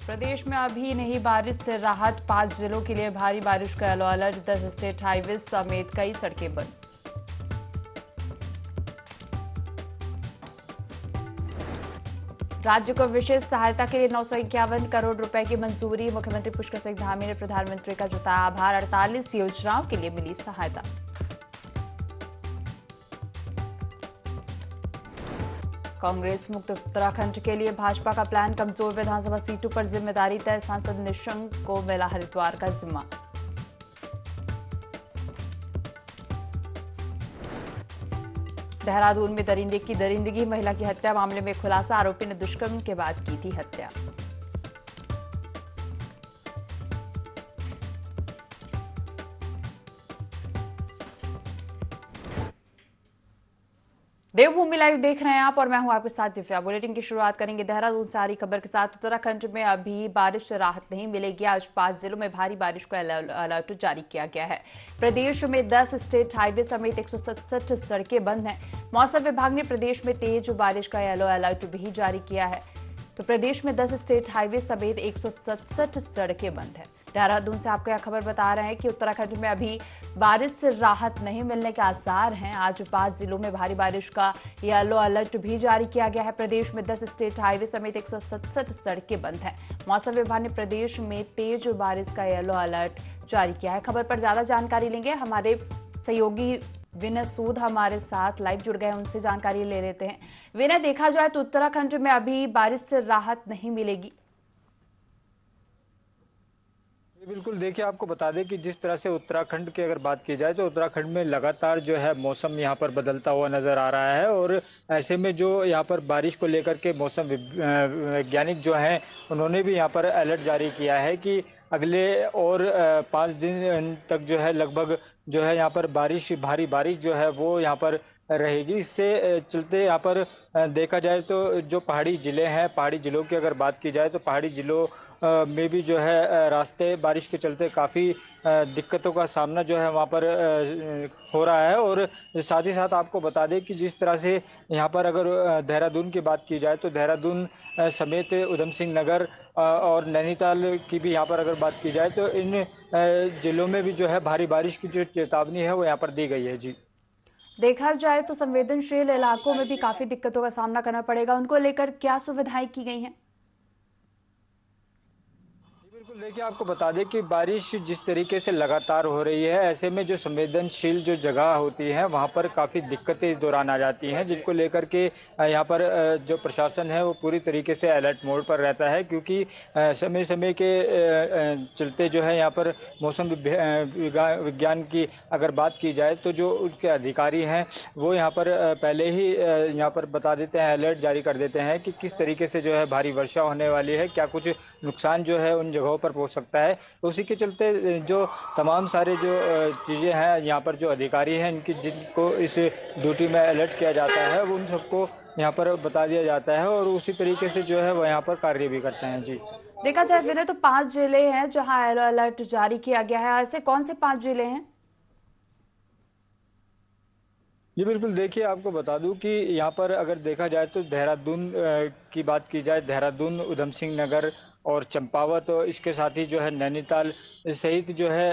प्रदेश में अभी नहीं बारिश से राहत, 5 जिलों के लिए भारी बारिश का येलो अलर्ट, 10 स्टेट हाईवे समेत कई सड़कें बंद। राज्य को विशेष सहायता के लिए 951 करोड़ रुपए की मंजूरी, मुख्यमंत्री पुष्कर सिंह धामी ने प्रधानमंत्री का जताया आभार, 48 योजनाओं के लिए मिली सहायता। कांग्रेस मुक्त उत्तराखंड के लिए भाजपा का प्लान कमजोर, विधानसभा सीटों पर जिम्मेदारी तय, सांसद निशंक को मिला हरिद्वार का जिम्मा। देहरादून में दरिंदगी, महिला की हत्या मामले में खुलासा, आरोपी ने दुष्कर्म के बाद की थी हत्या। देवभूमि लाइव देख रहे हैं आप और मैं हूं आपके साथ दिव्या। बुलेटिन की शुरुआत करेंगे देहरादून से आ रही खबर के साथ। उत्तराखंड में अभी बारिश से राहत नहीं मिलेगी। आज 5 जिलों में भारी बारिश का अलर्ट जारी किया गया है। प्रदेश में 10 स्टेट हाईवे समेत 167 सड़कें बंद हैं। मौसम विभाग ने प्रदेश में तेज बारिश का येलो अलर्ट भी जारी किया है। तो प्रदेश में 10 स्टेट हाईवे समेत 167 सड़कें बंद हैं। देहरादून से आपको यह खबर बता रहे हैं कि उत्तराखंड में अभी बारिश से राहत नहीं मिलने के आसार हैं। आज 5 जिलों में भारी बारिश का येलो अलर्ट भी जारी किया गया है। प्रदेश में 10 स्टेट हाईवे समेत 167 सड़कें बंद हैं। मौसम विभाग ने प्रदेश में तेज बारिश का येलो अलर्ट जारी किया है। खबर पर ज्यादा जानकारी लेंगे, हमारे सहयोगी विनय सूद हमारे साथ लाइव जुड़ गए, उनसे जानकारी ले लेते हैं। विनय, देखा जाए तो उत्तराखंड में अभी बारिश से राहत नहीं मिलेगी। बिल्कुल, देखिए आपको बता दें कि जिस तरह से उत्तराखंड की अगर बात की जाए तो उत्तराखंड में लगातार जो है मौसम यहाँ पर बदलता हुआ नजर आ रहा है। और ऐसे में जो यहाँ पर बारिश को लेकर के मौसम वैज्ञानिक जो हैं उन्होंने भी यहाँ पर अलर्ट जारी किया है कि अगले और 5 दिन तक जो है लगभग जो है यहाँ पर भारी बारिश जो है वो यहाँ पर रहेगी। इससे चलते यहाँ पर देखा जाए तो जो पहाड़ी जिले हैं, पहाड़ी जिलों की अगर बात की जाए तो पहाड़ी जिलों में भी जो है रास्ते बारिश के चलते काफ़ी दिक्कतों का सामना जो है वहाँ पर हो रहा है। और साथ ही साथ आपको बता दें कि जिस तरह से यहाँ पर अगर देहरादून की बात की जाए तो देहरादून समेत उधम सिंह नगर और नैनीताल की भी यहाँ पर अगर बात की जाए तो इन जिलों में भी जो है भारी बारिश की जो चेतावनी है वो यहाँ पर दी गई है। जी, देखा जाए तो संवेदनशील इलाकों में भी काफी दिक्कतों का सामना करना पड़ेगा, उनको लेकर क्या सुविधाएं की गई हैं? बिल्कुल, देखिए आपको बता दें कि बारिश जिस तरीके से लगातार हो रही है, ऐसे में जो संवेदनशील जो जगह होती है वहाँ पर काफ़ी दिक्कतें इस दौरान आ जाती हैं, जिनको लेकर के यहाँ पर जो प्रशासन है वो पूरी तरीके से अलर्ट मोड पर रहता है। क्योंकि समय समय के चलते जो है यहाँ पर मौसम विज्ञान की अगर बात की जाए तो जो उनके अधिकारी हैं वो यहाँ पर पहले ही यहाँ पर बता देते हैं, अलर्ट जारी कर देते हैं कि किस तरीके से जो है भारी वर्षा होने वाली है, क्या कुछ नुकसान जो है उन जगहों पर पहुंच सकता है। तो उसी के चलते जो तमाम सारे जो चीज़ें हैं यहाँ पर जो अधिकारी हैं इनकी जिनको इस ड्यूटी में अलर्ट किया जाता है वो उन सबको यहाँ पर बता दिया जाता है और उसी तरीके से जो है वो यहाँ पर कार्य भी करते हैं। जी, देखा जाए विनय तो 5 जिले हैं जहां येलो अलर्ट जारी किया गया है। ऐसे कौन से 5 जिले हैं? जी बिल्कुल, देखिए आपको बता दूं कि यहाँ पर अगर देखा जाए तो देहरादून की बात की जाए, देहरादून, उधम सिंह नगर और चंपावत, और इसके साथ ही जो है नैनीताल सहित जो है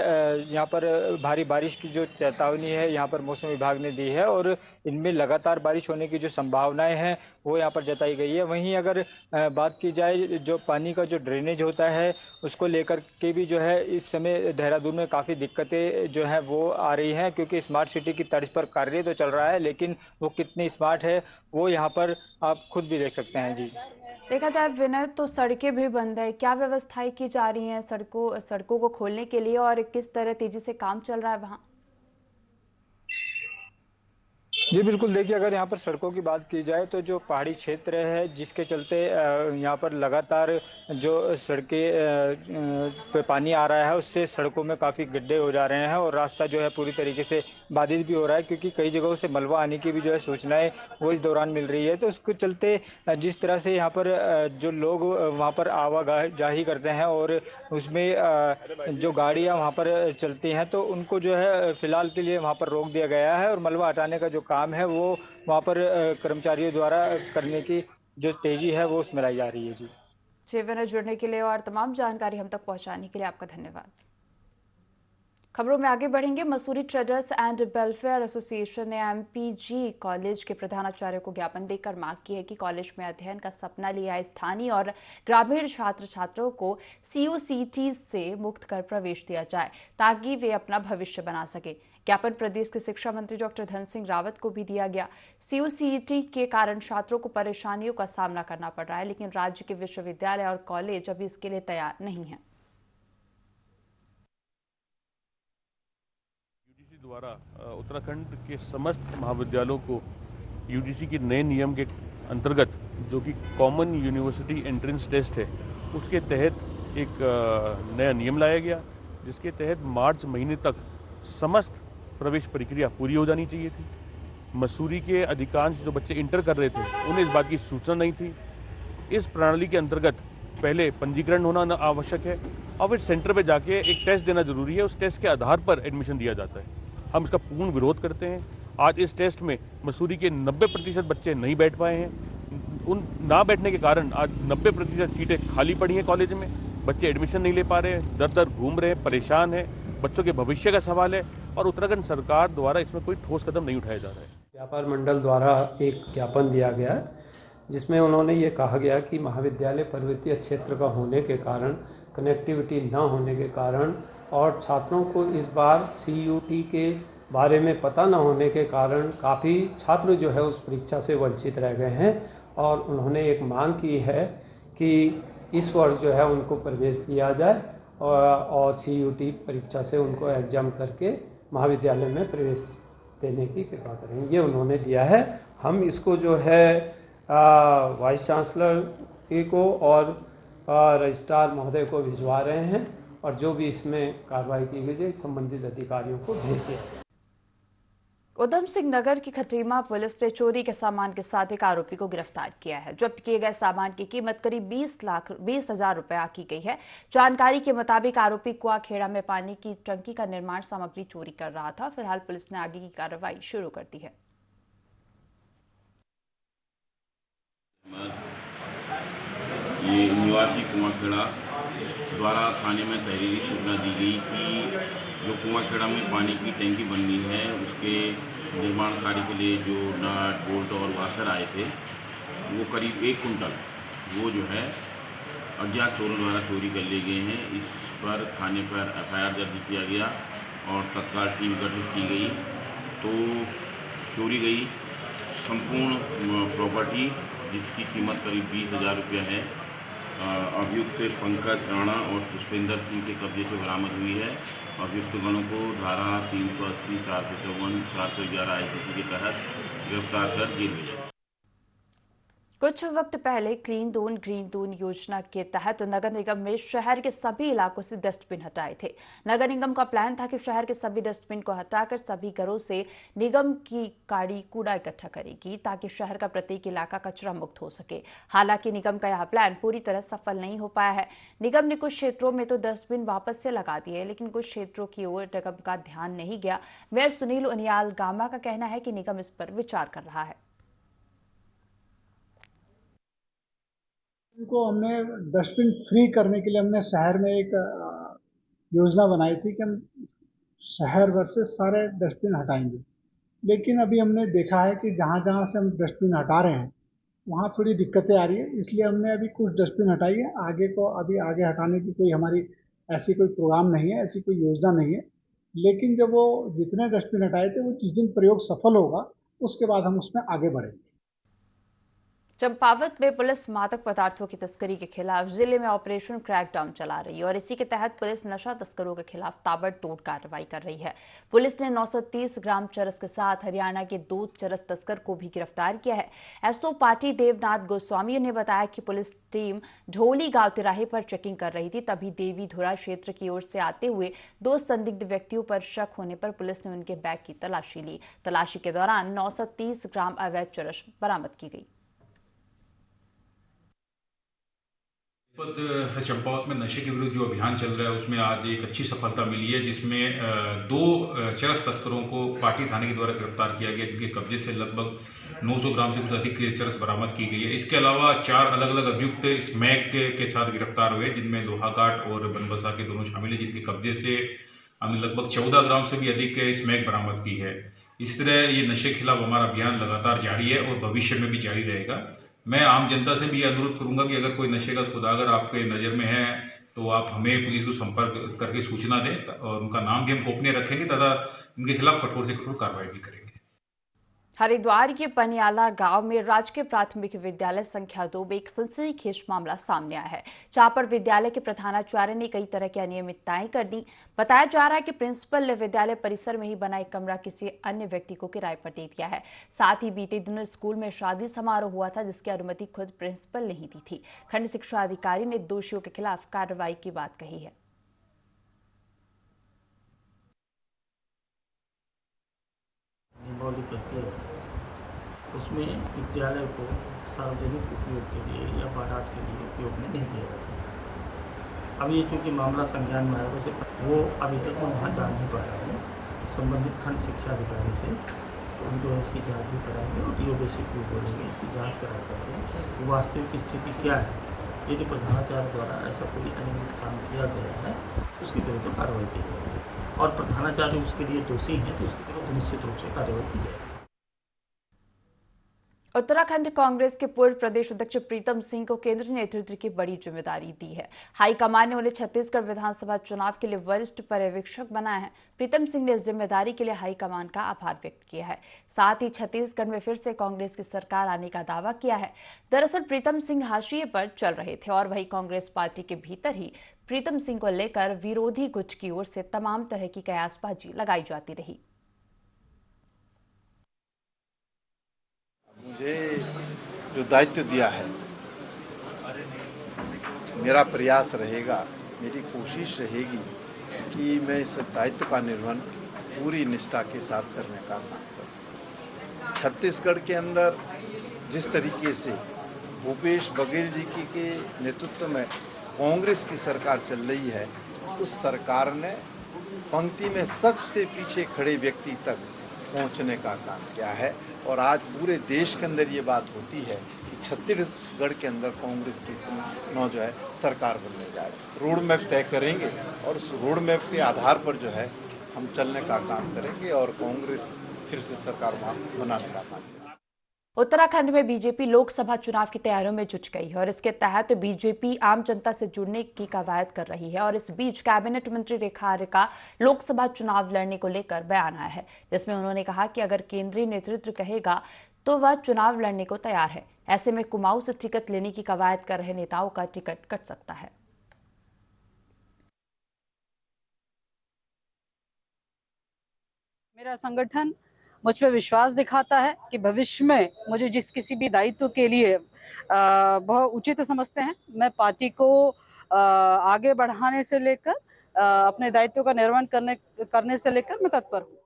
यहाँ पर भारी बारिश की जो चेतावनी है यहाँ पर मौसम विभाग ने दी है और इनमें लगातार बारिश होने की जो संभावनाएं हैं वो यहाँ पर जताई गई है। वहीं अगर बात की जाए जो पानी का जो ड्रेनेज होता है उसको लेकर के भी जो है इस समय देहरादून में काफ़ी दिक्कतें जो है वो आ रही हैं, क्योंकि स्मार्ट सिटी की तर्ज पर कार्य तो चल रहा है लेकिन वो कितनी स्मार्ट है वो यहाँ पर आप खुद भी देख सकते हैं। जी, देखा जाए विनय तो सड़कें भी बंद है, क्या व्यवस्थाएं की जा रही हैं सड़कों को खोलने के लिए और किस तरह तेजी से काम चल रहा है वहां? जी बिल्कुल, देखिए अगर यहाँ पर सड़कों की बात की जाए तो जो पहाड़ी क्षेत्र है जिसके चलते यहाँ पर लगातार जो सड़कें पे पानी आ रहा है उससे सड़कों में काफ़ी गड्ढे हो जा रहे हैं और रास्ता जो है पूरी तरीके से बाधित भी हो रहा है, क्योंकि कई जगहों से मलबा आने की भी जो है सूचनाएं वो इस दौरान मिल रही है। तो उसके चलते जिस तरह से यहाँ पर जो लोग वहाँ पर आवाजाही करते हैं और उसमें जो गाड़ियाँ वहाँ पर चलती हैं तो उनको जो है फिलहाल के लिए वहाँ पर रोक दिया गया है और मलबा हटाने का जो काम है वो वहाँ पर कर्मचारियों द्वारा करने की जो तेजी है वो उसमें लाई जा रही है। जी, जीवन में जुड़ने के लिए और तमाम जानकारी हम तक पहुंचाने के लिए आपका धन्यवाद। खबरों में आगे बढ़ेंगे। Mussoorie traders and welfare association ने एमपीजी कॉलेज के प्रधानाचार्य को ज्ञापन देकर मांग की है कि कॉलेज में अध्ययन का सपना लिए स्थानीय और ग्रामीण छात्र छात्राओं को सीयूसीटी से मुक्त कर प्रवेश दिया जाए ताकि वे अपना भविष्य बना सके। ज्ञापन प्रदेश के शिक्षा मंत्री डॉक्टर धन सिंह रावत को भी दिया गया। सीयूसीटी के कारण छात्रों को परेशानियों का सामना करना पड़ रहा है, लेकिन राज्य के विश्वविद्यालय और कॉलेज अभी इसके लिए तैयार नहीं है। द्वारा उत्तराखंड के समस्त महाविद्यालयों को यूजीसी के नए नियम के अंतर्गत, जो कि कॉमन यूनिवर्सिटी एंट्रेंस टेस्ट है, उसके तहत एक नया नियम लाया गया, जिसके तहत मार्च महीने तक समस्त प्रवेश प्रक्रिया पूरी हो जानी चाहिए थी। मसूरी के अधिकांश जो बच्चे इंटर कर रहे थे उन्हें इस बात की सूचना नहीं थी। इस प्रणाली के अंतर्गत पहले पंजीकरण होना आवश्यक है और फिर सेंटर पे जाके एक टेस्ट देना जरूरी है। उस टेस्ट के आधार पर एडमिशन दिया जाता है। हम इसका पूर्ण विरोध करते हैं। आज इस टेस्ट में मसूरी के 90% बच्चे नहीं बैठ पाए हैं। उन ना बैठने के कारण आज 90% सीटें खाली पड़ी हैं कॉलेज में। बच्चे एडमिशन नहीं ले पा रहे हैं, दर दर घूम रहे हैं, परेशान हैं। बच्चों के भविष्य का सवाल है और उत्तराखंड सरकार द्वारा इसमें कोई ठोस कदम नहीं उठाया जा रहा है। व्यापार मंडल द्वारा एक ज्ञापन दिया गया है, जिसमें उन्होंने ये कहा गया कि महाविद्यालय पर्वतीय क्षेत्र का होने के कारण, कनेक्टिविटी न होने के कारण और छात्रों को इस बार सीयूटी के बारे में पता न होने के कारण काफ़ी छात्र जो है उस परीक्षा से वंचित रह गए हैं और उन्होंने एक मांग की है कि इस वर्ष जो है उनको प्रवेश दिया जाए और सीयूटी परीक्षा से उनको एग्जाम करके महाविद्यालय में प्रवेश देने की कृपा करें। ये उन्होंने दिया है। हम इसको जो है वाइस चांसलर को और रजिस्ट्रार महोदय को भिजवा रहे हैं और जो भी इसमें कार्रवाई की गई है संबंधित अधिकारियों को भेज दिया जाए। उधम सिंह नगर की खटीमा पुलिस ने चोरी के सामान के साथ एक आरोपी को गिरफ्तार किया है। जब्त किए गए सामान की कीमत करीब 20,00,000 रुपया की गई है। जानकारी के मुताबिक आरोपी कुआखेड़ा में पानी की टंकी का निर्माण सामग्री चोरी कर रहा था। फिलहाल पुलिस ने आगे की कार्रवाई शुरू कर दी है। ये निवासी कुआखेड़ा द्वारा थाने में तहरीरी सूचना दी गई कि जो कुआखेड़ा में पानी की टैंकी बननी है उसके निर्माण कार्य के लिए जो नट बोल्ट और वाशर आए थे वो करीब 1 कुंटल वो जो है अज्ञात चोरों द्वारा चोरी कर ले गए हैं। इस पर थाने पर एफआईआर दर्ज किया गया और तत्काल टीम गठित की गई। तो चोरी गई संपूर्ण प्रॉपर्टी जिसकी कीमत करीब 20,000 रुपये है अभियुक्त पंकज राणा और पुष्पेंद्र सिंह के कब्जे से बरामद हुई है। अभियुक्त गणों को धारा 380, 454, 411 आईपीसी के तहत गिरफ्तार कर जेल भेजा। कुछ वक्त पहले क्लीन दून ग्रीन दून योजना के तहत नगर निगम में शहर के सभी इलाकों से डस्टबिन हटाए थे। नगर निगम का प्लान था कि शहर के सभी डस्टबिन को हटाकर सभी घरों से निगम की गाड़ी कूड़ा इकट्ठा करेगी ताकि शहर का प्रत्येक इलाका कचरा मुक्त हो सके। हालांकि निगम का यह प्लान पूरी तरह सफल नहीं हो पाया है। निगम ने कुछ क्षेत्रों में तो डस्टबिन वापस से लगा दिए, लेकिन कुछ क्षेत्रों की ओर निगम का ध्यान नहीं गया। मेयर सुनील उनियाल गामा का कहना है कि निगम इस पर विचार कर रहा है। को हमने डस्टबिन फ्री करने के लिए हमने शहर में एक योजना बनाई थी कि हम शहर भर से सारे डस्टबिन हटाएंगे। लेकिन अभी हमने देखा है कि जहाँ जहाँ से हम डस्टबिन हटा रहे हैं वहाँ थोड़ी दिक्कतें आ रही है, इसलिए हमने अभी कुछ डस्टबिन हटाई है। अभी आगे हटाने की कोई हमारी ऐसी कोई प्रोग्राम नहीं है, ऐसी कोई योजना नहीं है। लेकिन जब वो जितने डस्टबिन हटाए थे वो जिस दिन प्रयोग सफल होगा उसके बाद हम उसमें आगे बढ़ेंगे। चंपावत में पुलिस मादक पदार्थों की तस्करी के खिलाफ जिले में ऑपरेशन क्रैकडाउन चला रही है और इसी के तहत पुलिस नशा तस्करों के खिलाफ ताबड़तोड़ कार्रवाई कर रही है। पुलिस ने 930 ग्राम चरस के साथ हरियाणा के 2 चरस तस्कर को भी गिरफ्तार किया है। एसओ पार्टी देवनाथ गोस्वामी ने बताया कि पुलिस टीम ढोली गांव तिराहे पर चेकिंग कर रही थी, तभी देवी धुरा क्षेत्र की ओर से आते हुए 2 संदिग्ध व्यक्तियों पर शक होने पर पुलिस ने उनके बैग की तलाशी ली। तलाशी के दौरान 930 ग्राम अवैध चरस बरामद की गई। चंपावत में नशे के विरुद्ध जो अभियान चल रहा है उसमें आज एक अच्छी सफलता मिली है, जिसमें दो चरस तस्करों को पाटी थाने के द्वारा गिरफ्तार किया गया, जिनके कब्जे से लगभग 900 ग्राम से कुछ अधिक चरस बरामद की गई है। इसके अलावा 4 अलग अलग अभियुक्त स्मैक के साथ गिरफ्तार हुए, जिनमें लोहाघाट और बनबसा के दोनों शामिल है, जिनके कब्जे से हमने लगभग 14 ग्राम से भी अधिक स्मैक बरामद की है। इस तरह ये नशे के खिलाफ हमारा अभियान लगातार जारी है और भविष्य में भी जारी रहेगा। मैं आम जनता से भी अनुरोध करूंगा कि अगर कोई नशे का सौदागर आपके नज़र में है तो आप हमें, पुलिस को संपर्क करके सूचना दें और उनका नाम भी हम गोपनीय रखेंगे तथा इनके खिलाफ कठोर से कठोर कार्रवाई भी करेंगे। हरिद्वार के पनियाला गांव में राजकीय प्राथमिक विद्यालय संख्या 2 में एक सनसनीखेज मामला सामने आया है, जहां पर विद्यालय के प्रधानाचार्य ने कई तरह की अनियमितताएं कर दी। बताया जा रहा है कि प्रिंसिपल ने विद्यालय परिसर में ही बना एक कमरा किसी अन्य व्यक्ति को किराए पर दे दिया है। साथ ही बीते दिनों स्कूल में शादी समारोह हुआ था, जिसकी अनुमति खुद प्रिंसिपल ने ही दी थी। खंड शिक्षा अधिकारी ने दोषियों के खिलाफ कार्रवाई की बात कही है। उसमें विद्यालय को सार्वजनिक उपयोग के लिए या बारात के लिए उपयोग में नहीं किया जा सकता। अब ये चूँकि मामला संज्ञान में आया, वैसे वो अभी तक मैं वहाँ जा नहीं पाया हूँ। संबंधित खंड शिक्षा अधिकारी से हम जो है इसकी जांच भी कराएंगे और डीओ बेसिक को बोलेंगे इसकी जांच करा करके वास्तविक स्थिति क्या है। यदि प्रधानाचार्य द्वारा ऐसा कोई अनियमित काम किया गया है उसके विरुद्ध कार्रवाई की जाएगी और प्रधानाचार्य उसके लिए दोषी हैं तो उसके विरुद्ध निश्चित रूप से कार्रवाई की जाएगी। उत्तराखंड कांग्रेस के पूर्व प्रदेश अध्यक्ष प्रीतम सिंह को केंद्रीय नेतृत्व की बड़ी जिम्मेदारी दी है। हाईकमान ने उन्हें छत्तीसगढ़ विधानसभा चुनाव के लिए वरिष्ठ पर्यवेक्षक बनाया है। प्रीतम सिंह ने इस जिम्मेदारी के लिए हाईकमान का आभार व्यक्त किया है। साथ ही छत्तीसगढ़ में फिर से कांग्रेस की सरकार आने का दावा किया है। दरअसल प्रीतम सिंह हाशिए पर चल रहे थे और वही कांग्रेस पार्टी के भीतर ही प्रीतम सिंह को लेकर विरोधी गुट की ओर से तमाम तरह की कयासबाजी लगाई जाती रही। मुझे जो दायित्व दिया है, मेरा प्रयास रहेगा, मेरी कोशिश रहेगी कि मैं इस दायित्व का निर्वहन पूरी निष्ठा के साथ करने का काम करूं। छत्तीसगढ़ के अंदर जिस तरीके से भूपेश बघेल जी के नेतृत्व में कांग्रेस की सरकार चल रही है, उस सरकार ने पंक्ति में सबसे पीछे खड़े व्यक्ति तक पहुंचने का काम किया है और आज पूरे देश के अंदर ये बात होती है कि छत्तीसगढ़ के अंदर कांग्रेस की जो है सरकार बनने जा रही है। रोड मैप तय करेंगे और उस रोड मैप के आधार पर जो है हम चलने का काम करेंगे और कांग्रेस फिर से सरकार बनाने का काम करेंगे। उत्तराखंड में बीजेपी लोकसभा चुनाव की तैयारियों में जुट गई है और इसके तहत बीजेपी आम जनता से जुड़ने की कवायद कर रही है। और इस बीच कैबिनेट मंत्री रेखा आर्य का लोकसभा चुनाव लड़ने को लेकर बयान आया है, जिसमें उन्होंने कहा कि अगर केंद्रीय नेतृत्व कहेगा तो वह चुनाव लड़ने को तैयार है। ऐसे में कुमाऊं से टिकट लेने की कवायद कर रहे नेताओं का टिकट कट सकता है। मेरा संगठन मुझ पर विश्वास दिखाता है कि भविष्य में मुझे जिस किसी भी दायित्व के लिए बहुत उचित समझते हैं, मैं पार्टी को आगे बढ़ाने से लेकर अपने दायित्व का निर्वहन करने से लेकर मैं तत्पर हूँ।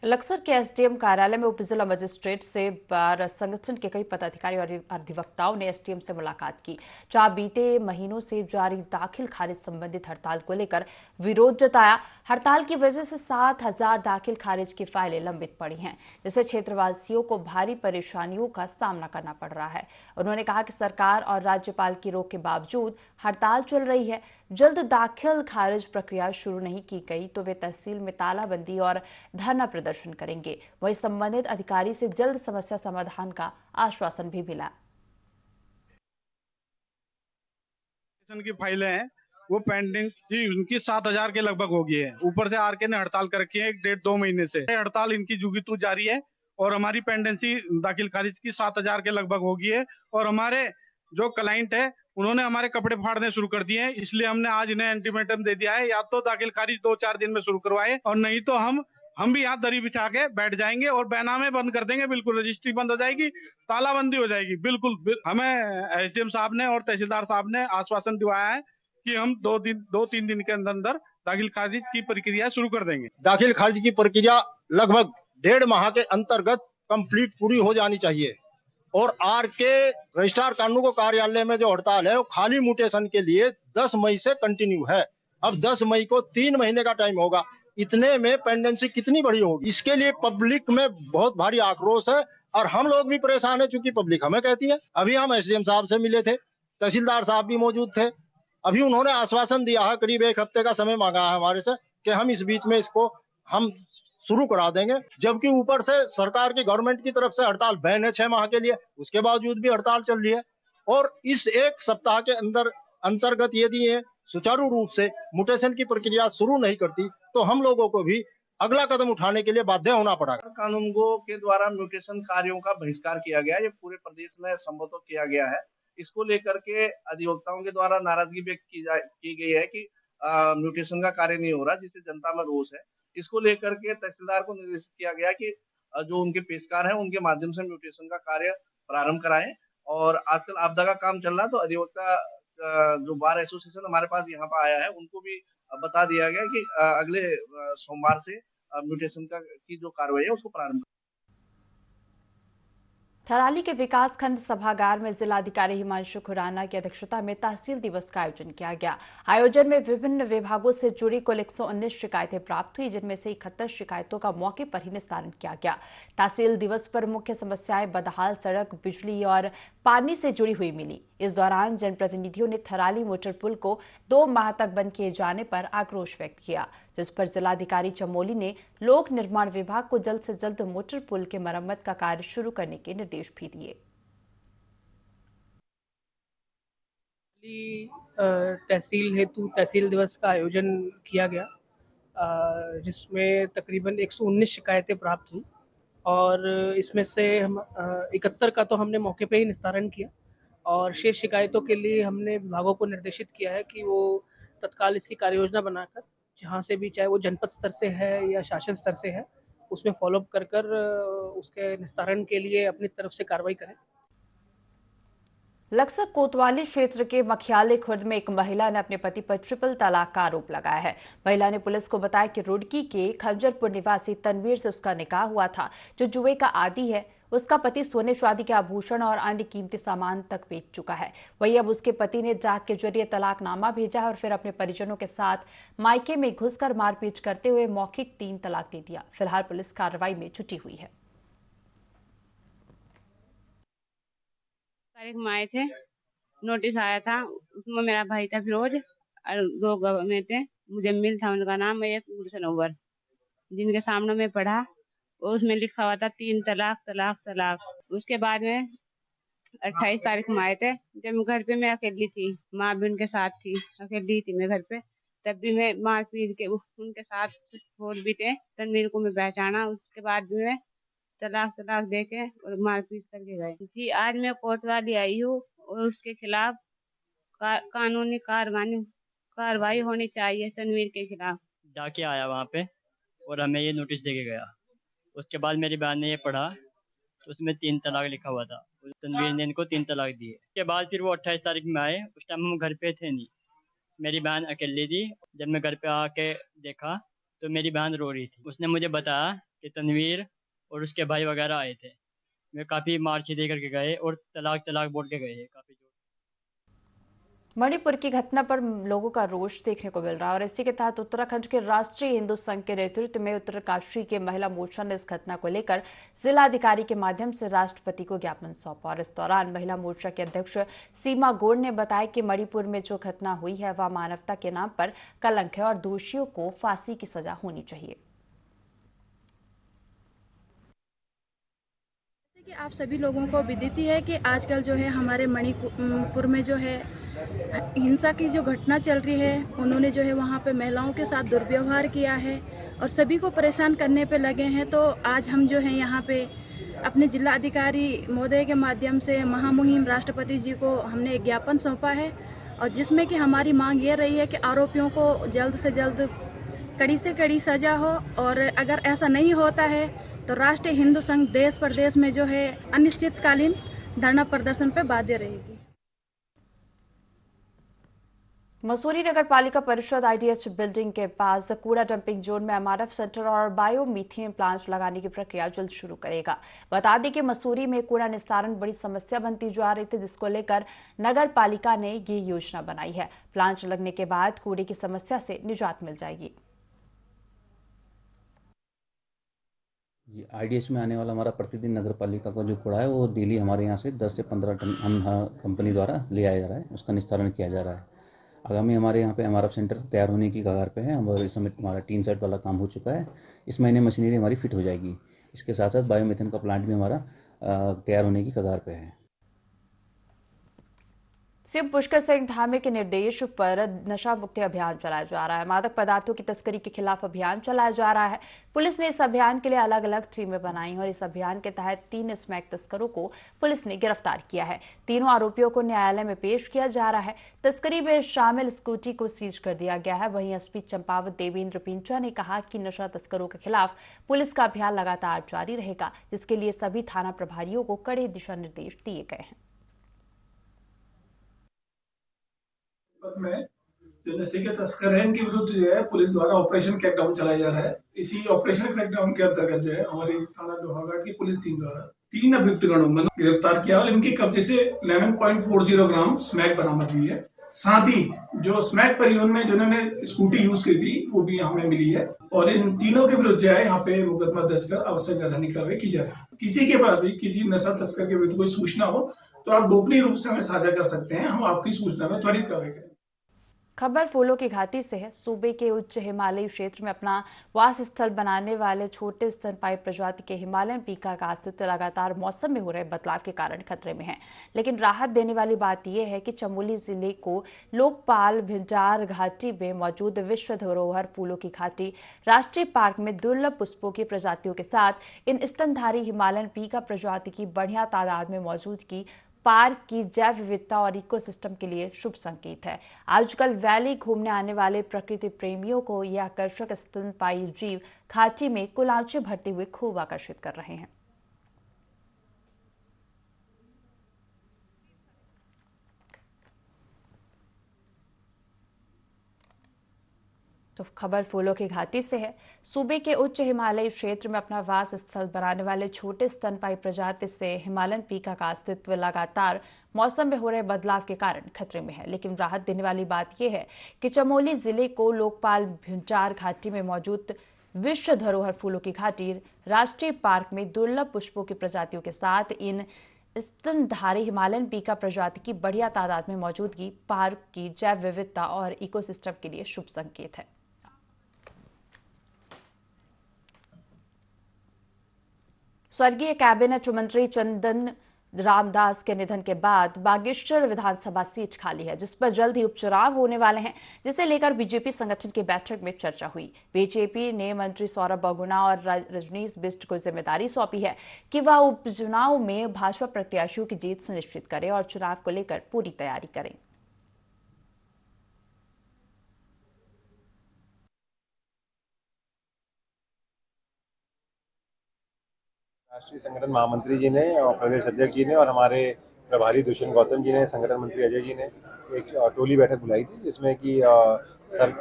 लक्सर के एसडीएम कार्यालय में उप जिला मजिस्ट्रेट से बार संगठन के कई पदाधिकारी और अधिवक्ताओं ने एसडीएम से मुलाकात की, जहां बीते महीनों से जारी दाखिल खारिज संबंधित हड़ताल को लेकर विरोध जताया। हड़ताल की वजह से 7,000 दाखिल खारिज की फाइलें लंबित पड़ी हैं, जिससे क्षेत्रवासियों को भारी परेशानियों का सामना करना पड़ रहा है। उन्होंने कहा कि सरकार और राज्यपाल की रोक के बावजूद हड़ताल चल रही है। जल्द दाखिल खारिज प्रक्रिया शुरू नहीं की गई तो वे तहसील में तालाबंदी और धरना प्रदर्शन करेंगे। वहीं संबंधित अधिकारी से जल्द समस्या समाधान का आश्वासन भी मिला। की फाइलें हैं वो पेंडिंग थी, उनकी 7,000 के लगभग हो गई है। ऊपर से आरके ने हड़ताल कर रखी है 1.5-2 महीने से। हड़ताल इनकी जुगी तू जारी है और हमारी पेंडेंसी दाखिल खारिज की 7,000 के लगभग हो गई है। और हमारे जो क्लाइंट है उन्होंने हमारे कपड़े फाड़ने शुरू कर दिए हैं, इसलिए हमने आज इन्हें अल्टीमेटम दे दिया है, या तो दाखिल खारिज 2-4 दिन में शुरू करवाए और नहीं तो हम भी यहाँ दरी बिछा के बैठ जाएंगे और बैनामे बंद कर देंगे। बिल्कुल रजिस्ट्री बंद हो जाएगी, तालाबंदी हो जाएगी। बिल्कुल हमें एसडीएम साहब ने और तहसीलदार साहब ने आश्वासन दिलाया है कि हम 2-3 दिन के अंदर दाखिल खारिज की प्रक्रिया शुरू कर देंगे। दाखिल खारिज की प्रक्रिया लगभग 1.5 माह के अंतर्गत कंप्लीट पूरी हो जानी चाहिए। और आरके रजिस्ट्रार कानून को कार्यालय में जो हड़ताल है वो खाली म्यूटेशन के लिए 10 मई से कंटिन्यू है। अब 10 मई को 3 महीने का टाइम होगा। इतने में पेंडेंसी कितनी बड़ी होगी? इसके लिए पब्लिक में बहुत भारी आक्रोश है और हम लोग भी परेशान है, क्योंकि पब्लिक हमें कहती है। अभी हम एसडीएम साहब से मिले थे, तहसीलदार साहब भी मौजूद थे। अभी उन्होंने आश्वासन दिया है, करीब 1 हफ्ते का समय मांगा है हमारे से कि हम इस बीच में इसको हम शुरू करा देंगे। जबकि ऊपर से सरकार की गवर्नमेंट की तरफ से हड़ताल बैन है 6 माह के लिए, उसके बावजूद भी हड़ताल चल रही है। और इस 1 सप्ताह के अंतर्गत यदि ये सुचारू रूप से म्यूटेशन की प्रक्रिया शुरू नहीं करती तो हम लोगों को भी अगला कदम उठाने के लिए बाध्य होना पड़ेगा। कानूनगो के द्वारा म्यूटेशन कार्यों का बहिष्कार किया गया है, ये पूरे प्रदेश में संबोधित किया गया है। इसको लेकर के अधिवक्ताओं के द्वारा नाराजगी व्यक्त की गई है कि म्यूटेशन का कार्य नहीं हो रहा, जिससे जनता में रोष है। इसको लेकर के तहसीलदार को निर्देशित किया गया कि जो उनके पेशकार हैं उनके माध्यम से म्यूटेशन का कार्य प्रारंभ कराएं। और आजकल आपदा का काम चल रहा है, तो अधिवक्ता जो बार एसोसिएशन हमारे पास यहाँ पर आया है उनको भी बता दिया गया कि अगले सोमवार से म्यूटेशन की जो कार्रवाई है उसको प्रारंभ। थराली के विकास खंड सभागार में जिलाधिकारी हिमांशु खुराना की अध्यक्षता में तहसील दिवस का आयोजन किया गया। आयोजन में विभिन्न विभागों से जुड़ी कुल 119 शिकायतें प्राप्त हुई, जिनमें से 71 शिकायतों का मौके पर ही निस्तारण किया गया। तहसील दिवस पर मुख्य समस्याएं बदहाल सड़क, बिजली और पानी से जुड़ी हुई मिली। इस दौरान जनप्रतिनिधियों ने थराली मोटर पुल को 2 माह तक बंद किए जाने पर आक्रोश व्यक्त किया, जिस पर जिलाधिकारी चमोली ने लोक निर्माण विभाग को जल्द से जल्द मोटर पुल के मरम्मत का कार्य शुरू करने के निर्देश भी दिए। तहसील हेतु तहसील दिवस का आयोजन किया गया, जिसमें तकरीबन 119 शिकायतें प्राप्त हुई और इसमें से हम 71 का तो हमने मौके पे ही निस्तारण किया और शेष शिकायतों के लिए हमने विभागों को निर्देशित किया है कि वो तत्काल इसकी कार्ययोजना बनाकर जहाँ से भी, चाहे वो जनपद स्तर से है या शासन स्तर से है, उसमें फॉलोअप कर उसके निस्तारण के लिए अपनी तरफ से कार्रवाई करें। लक्सर कोतवाली क्षेत्र के मखियाली खुर्द में एक महिला ने अपने पति पर ट्रिपल तलाक का आरोप लगाया है। महिला ने पुलिस को बताया कि रुड़की के खंजरपुर निवासी तनवीर से उसका निकाह हुआ था, जो जुए का आदी है। उसका पति सोने चांदी के आभूषण और अन्य कीमती सामान तक बेच चुका है। वहीं अब उसके पति ने डाक के जरिए तलाकनामा भेजा और फिर अपने परिजनों के साथ मायके में घुसकर मारपीट करते हुए मौखिक 3 तलाक दे दिया। फिलहाल पुलिस कार्रवाई में जुटी हुई है। आए थे, नोटिस आया था, उसमें मेरा भाई था फिरोज और 2 गवाह थे, मुजम्मिल था उनका नाम, एक गुलशनोवर, जिनके सामने में पढ़ा और उसमें लिखा हुआ था 3 तलाक तलाक तलाक। उसके बाद में 28 तारीख में आए थे, जब घर पे मैं अकेली थी, माँ भी उनके साथ थी, अकेली थी मैं घर पे, तब भी मैं मारपीट के उनके साथ फोड़ भी थे। तनवीर को मैं पहचाना, उसके बाद भी मैं तलाक दे के और मारपीट करके गए। जी आज मैं कोतवाली आई हूँ और उसके खिलाफ कानूनी कार्रवाई होनी चाहिए। तनवीर के खिलाफ जाके आया वहाँ पे और हमें ये नोटिस दे के गया। उसके बाद मेरी बहन ने ये पढ़ा तो उसमें 3 तलाक लिखा हुआ था। तनवीर ने इनको 3 तलाक दिए। उसके बाद फिर वो 28 तारीख में आए। उस टाइम हम घर पे थे नहीं, मेरी बहन अकेली थी। जब मैं घर पे आके देखा तो मेरी बहन रो रही थी। उसने मुझे बताया कि तनवीर और उसके भाई वगैरह आए थे। वे काफ़ी मार दे करके गए और तलाक बोल के गए काफ़ी। मणिपुर की घटना पर लोगों का रोष देखने को मिल रहा है और इसी के तहत उत्तराखंड के राष्ट्रीय हिंदू संघ के नेतृत्व में उत्तरकाशी के महिला मोर्चा ने इस घटना को लेकर जिलाधिकारी के माध्यम से राष्ट्रपति को ज्ञापन सौंपा। और इस दौरान महिला मोर्चा के अध्यक्ष सीमा गोड़ ने बताया कि मणिपुर में जो घटना हुई है वह मानवता के नाम पर कलंक है और दोषियों को फांसी की सजा होनी चाहिए। कि आप सभी लोगों को विदित है कि आजकल जो है हमारे मणिपुर में जो है हिंसा की जो घटना चल रही है, उन्होंने जो है वहाँ पे महिलाओं के साथ दुर्व्यवहार किया है और सभी को परेशान करने पे लगे हैं। तो आज हम जो है यहाँ पे अपने जिला अधिकारी महोदय के माध्यम से महामुहिम राष्ट्रपति जी को हमने एक ज्ञापन सौंपा है और जिसमें कि हमारी मांग ये रही है कि आरोपियों को जल्द से जल्द कड़ी से कड़ी सजा हो और अगर ऐसा नहीं होता है तो राष्ट्रीय हिंदू संघ देश प्रदेश में जो है अनिश्चितकालीन धरना प्रदर्शन पर बाध्य रहेगी। मसूरी नगर पालिका परिषद IDH बिल्डिंग के पास कूड़ा डंपिंग जोन में MRF सेंटर और बायोमीथेन प्लांट लगाने की प्रक्रिया जल्द शुरू करेगा। बता दें कि मसूरी में कूड़ा निस्तारण बड़ी समस्या बनती जा रही थी, जिसको लेकर नगर पालिका ने ये योजना बनाई है। प्लांट लगने के बाद कूड़े की समस्या से निजात मिल जाएगी। IDH में आने वाला हमारा प्रतिदिन नगर पालिका का जो कूड़ा है वो डेली हमारे यहाँ से 10 से 15 टन हम कंपनी द्वारा ले आया जा रहा है, उसका निस्तारण किया जा रहा है। आगामी हमारे यहाँ पे MRF सेंटर तैयार होने की कगार पे है और इस समय हमारा टीन सेट वाला काम हो चुका है। इस महीने मशीनरी हमारी फिट हो जाएगी। इसके साथ साथ बायोमीथेन का प्लांट भी हमारा तैयार होने की कगार पे है। सीएम पुष्कर सिंह धामी के निर्देश पर नशा मुक्ति अभियान चलाया जा रहा है। मादक पदार्थों की तस्करी के खिलाफ अभियान चलाया जा रहा है। पुलिस ने इस अभियान के लिए अलग अलग टीमें बनाई और इस अभियान के तहत 3 स्मैक तस्करों को पुलिस ने गिरफ्तार किया है। तीनों आरोपियों को न्यायालय में पेश किया जा रहा है। तस्करी में शामिल स्कूटी को सीज कर दिया गया है। वहीं SP चंपावत देवेंद्र पिंचा ने कहा कि नशा तस्करों के खिलाफ पुलिस का अभियान लगातार जारी रहेगा, जिसके लिए सभी थाना प्रभारियों को कड़े दिशा निर्देश दिए गए हैं। में जो नशे के तस्कर हैं इनके विरुद्ध जो है पुलिस द्वारा ऑपरेशन क्रैकडाउन चलाया जा रहा है। इसी ऑपरेशन क्रैकडाउन के अंतर्गत जो है हमारी थाना लोहाघाट की पुलिस टीम द्वारा 3 अभियुक्तगणों को गिरफ्तार किया और इनके कब्जे से 11.40 ग्राम स्मैक बरामद हुई है। साथ ही जो स्मैक परिवहन में जिन्होंने स्कूटी यूज की थी वो भी हमें मिली है और इन तीनों के विरुद्ध जो है यहाँ पे मुकदमा दर्ज कर आवश्यक वैधानिक कार्रवाई की जा रही है। किसी के पास भी किसी नशा तस्कर के विरुद्ध कोई सूचना हो तो आप गोपनीय रूप से हमें साझा कर सकते हैं। हम आपकी सूचना में त्वरित कार्रवाई करेंगे। खबर फूलों की घाटी से है। सूबे के उच्च हिमालयी क्षेत्र में अपना वास स्थल बनाने वाले छोटे स्तनपायी प्रजाति के हिमालयन पीका का अस्तित्व लगातार मौसम में हो रहे बदलाव के कारण खतरे में है। लेकिन राहत देने वाली बात यह है कि चमोली जिले को लोकपाल भिंजार घाटी में मौजूद विश्व धरोहर फूलों की घाटी राष्ट्रीय पार्क में दुर्लभ पुष्पों की प्रजातियों के साथ इन स्तनधारी हिमालयन पीका प्रजाति की बढ़िया तादाद में मौजूदगी पार्क की जैव विविधता और इकोसिस्टम के लिए शुभ संकेत है। आजकल वैली घूमने आने वाले प्रकृति प्रेमियों को यह आकर्षक स्तनपायी जीव घाटी में कुलांचे भरते हुए खूब आकर्षित कर रहे हैं। तो खबर फूलों की घाटी से है। सूबे के उच्च हिमालयी क्षेत्र में अपना वास स्थल बनाने वाले छोटे स्तनपायी प्रजाति से हिमालयन पीका का अस्तित्व लगातार मौसम में हो रहे बदलाव के कारण खतरे में है। लेकिन राहत देने वाली बात यह है कि चमोली जिले को लोकपाल भिंजार घाटी में मौजूद विश्व धरोहर फूलों की घाटी राष्ट्रीय पार्क में दुर्लभ पुष्पों की प्रजातियों के साथ इन स्तनधारी हिमालयन पीका प्रजाति की बढ़िया तादाद में मौजूदगी पार्क की जैव विविधता और इकोसिस्टम के लिए शुभ संकेत है। स्वर्गीय कैबिनेट मंत्री चंदन रामदास के निधन के बाद बागेश्वर विधानसभा सीट खाली है, जिस पर जल्द ही उपचुनाव होने वाले हैं, जिसे लेकर बीजेपी संगठन की बैठक में चर्चा हुई। बीजेपी ने मंत्री सौरभ बहुगुणा और रजनीश बिष्ट को जिम्मेदारी सौंपी है कि वह उपचुनाव में भाजपा प्रत्याशियों की जीत सुनिश्चित करें और चुनाव को लेकर पूरी तैयारी करें। राष्ट्रीय संगठन महामंत्री जी ने और प्रदेश अध्यक्ष जी ने और हमारे प्रभारी दुष्यंत गौतम जी ने, संगठन मंत्री अजय जी ने एक टोली बैठक बुलाई थी, जिसमें कि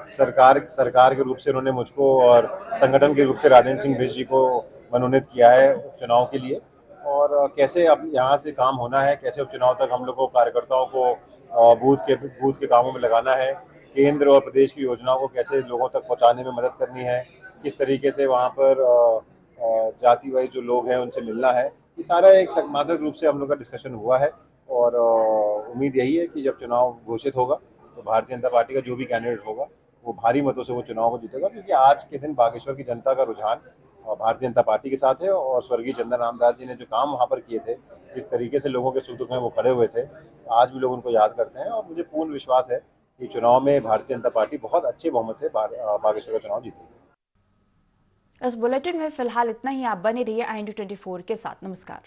सरकार के रूप से उन्होंने मुझको और संगठन के रूप से राजेंद्र सिंह बिष्ट जी को मनोनीत किया है उपचुनाव के लिए। और कैसे अब यहाँ से काम होना है, कैसे उपचुनाव तक हम लोग को कार्यकर्ताओं को बूथ के कामों में लगाना है, केंद्र और प्रदेश की योजनाओं को कैसे लोगों तक पहुँचाने में मदद करनी है, किस तरीके से वहाँ पर जाति वाइज जो लोग हैं उनसे मिलना है, ये सारा एक सकारात्मक रूप से हम लोग का डिस्कशन हुआ है। और उम्मीद यही है कि जब चुनाव घोषित होगा तो भारतीय जनता पार्टी का जो भी कैंडिडेट होगा वो भारी मतों से वो चुनाव को जीतेगा, क्योंकि आज के दिन बागेश्वर की जनता का रुझान भारतीय जनता पार्टी के साथ है। और स्वर्गीय चंदन रामदास जी ने जो काम वहाँ पर किए थे, जिस तरीके से लोगों के सुख दुख में वो खड़े हुए थे, आज भी लोग उनको याद करते हैं। और मुझे पूर्ण विश्वास है कि चुनाव में भारतीय जनता पार्टी बहुत अच्छे बहुमत से बागेश्वर का चुनाव जीतेगी। इस बुलेटिन में फिलहाल इतना ही। आप बने रहिए IND24 के साथ। नमस्कार।